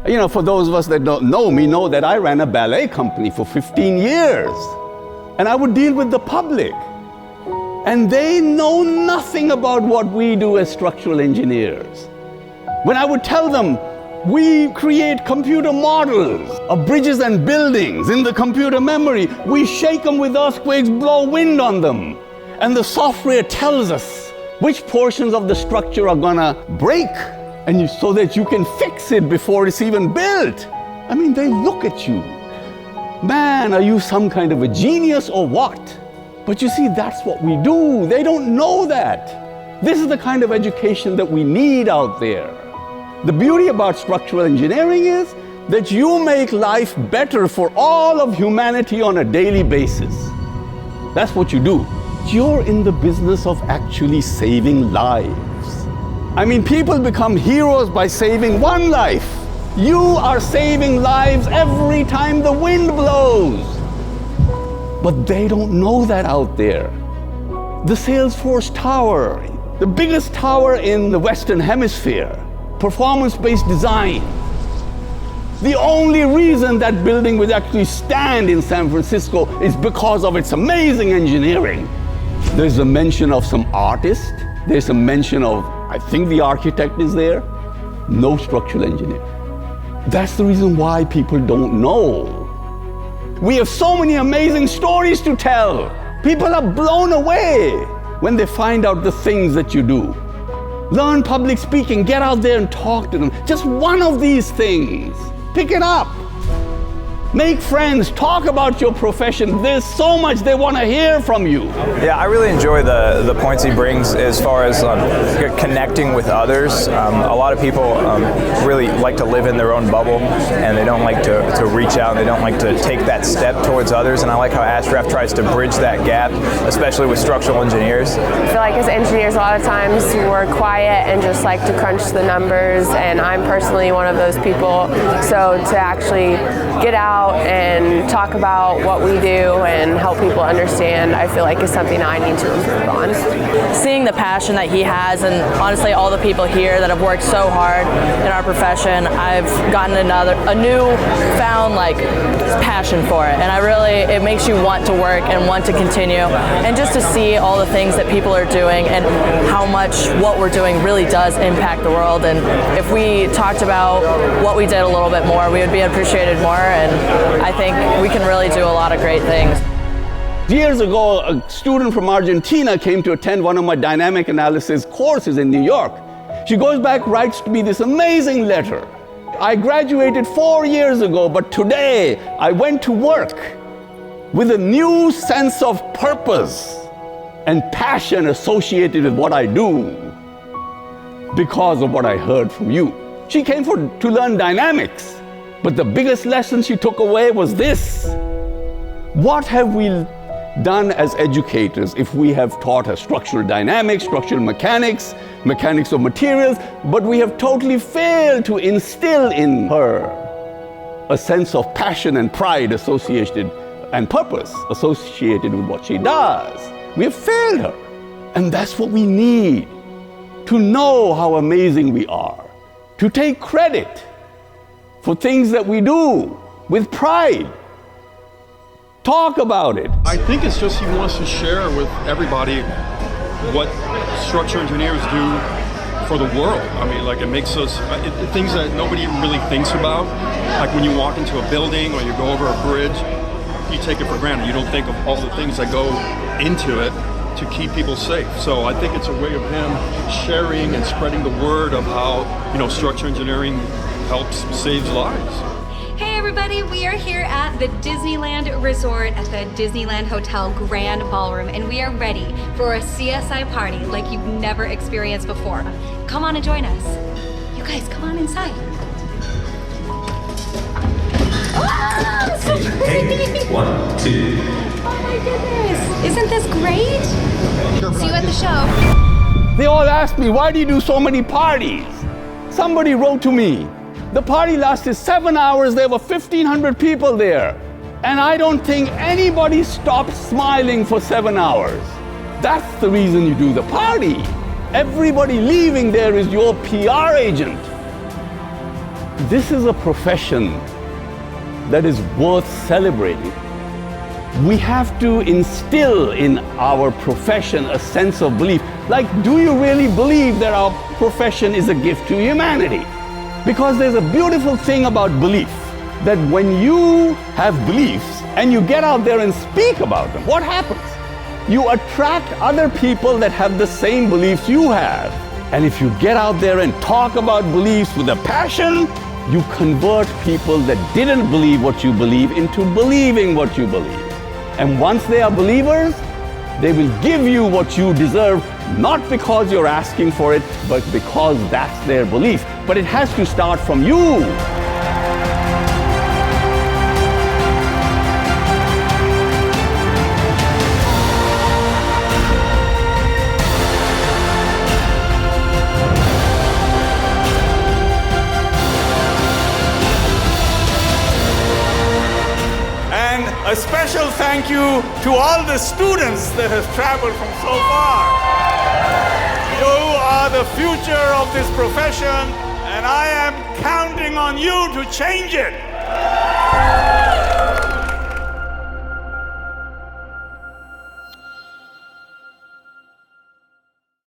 You know, for those of us that don't know me, know that I ran a ballet company for 15 years. And I would deal with the public. And they know nothing about what we do as structural engineers. When I would tell them, we create computer models of bridges and buildings in the computer memory. We shake them with earthquakes, blow wind on them. And the software tells us which portions of the structure are gonna break, and so that you can fix it before it's even built. I mean, they look at you. Man, are you some kind of a genius or what? But you see, that's what we do. They don't know that. This is the kind of education that we need out there. The beauty about structural engineering is that you make life better for all of humanity on a daily basis. That's what you do. You're in the business of actually saving lives. I mean, people become heroes by saving one life. You are saving lives every time the wind blows. But they don't know that out there. The Salesforce Tower, the biggest tower in the Western Hemisphere, performance-based design. The only reason that building would actually stand in San Francisco is because of its amazing engineering. There's a mention of some artist. There's a mention of, I think the architect is there. No structural engineer. That's the reason why people don't know. We have so many amazing stories to tell. People are blown away when they find out the things that you do. Learn public speaking, get out there and talk to them. Just one of these things. Pick it up. Make friends, talk about your profession. There's so much they want to hear from you. Yeah, I really enjoy the points he brings as far as connecting with others. A lot of people really like to live in their own bubble, and they don't like to reach out, and they don't like to take that step towards others. And I like how Ashraf tries to bridge that gap, especially with structural engineers. I feel like as engineers, a lot of times we're quiet and just like to crunch the numbers, and I'm personally one of those people. So to actually get out and talk about what we do and help people understand, I feel like is something I need to improve on. Seeing the passion that he has, and honestly all the people here that have worked so hard in our profession, I've gotten a newfound passion for it, and it makes you want to work and want to continue, and just to see all the things that people are doing and how much what we're doing really does impact the world. And if we talked about what we did a little bit more, we would be appreciated more, and I think we can really do a lot of great things. Years ago, a student from Argentina came to attend one of my dynamic analysis courses in New York. She goes back, writes to me this amazing letter. I graduated 4 years ago, but today I went to work with a new sense of purpose and passion associated with what I do because of what I heard from you. She came to learn dynamics. But the biggest lesson she took away was this. What have we done as educators if we have taught her structural dynamics, structural mechanics, mechanics of materials, but we have totally failed to instill in her a sense of passion and pride associated and purpose associated with what she does? We have failed her. And that's what we need, to know how amazing we are, to take credit for things that we do with pride. Talk about it. I think it's just he wants to share with everybody what structural engineers do for the world. I mean, it makes us, things that nobody really thinks about. Like when you walk into a building or you go over a bridge, you take it for granted. You don't think of all the things that go into it to keep people safe. So I think it's a way of him sharing and spreading the word of how, structural engineering helps save lives. Hey everybody, we are here at the Disneyland Resort at the Disneyland Hotel Grand Ballroom, and we are ready for a CSI party like you've never experienced before. Come on and join us. You guys, come on inside. Oh, so pretty! 1, 2. Oh my goodness! Isn't this great? See you at the show. They all ask me, why do you do so many parties? Somebody wrote to me, the party lasted 7 hours, there were 1,500 people there. And I don't think anybody stopped smiling for 7 hours. That's the reason you do the party. Everybody leaving there is your PR agent. this is a profession that is worth celebrating. We have to instill in our profession a sense of belief. Like, do you really believe that our profession is a gift to humanity? Because there's a beautiful thing about belief, that when you have beliefs and you get out there and speak about them, what happens? You attract other people that have the same beliefs you have. And if you get out there and talk about beliefs with a passion, you convert people that didn't believe what you believe into believing what you believe. And once they are believers, they will give you what you deserve, not because you're asking for it, but because that's their belief. But it has to start from you. A special thank you to all the students that have traveled from so far. You are the future of this profession, and I am counting on you to change it.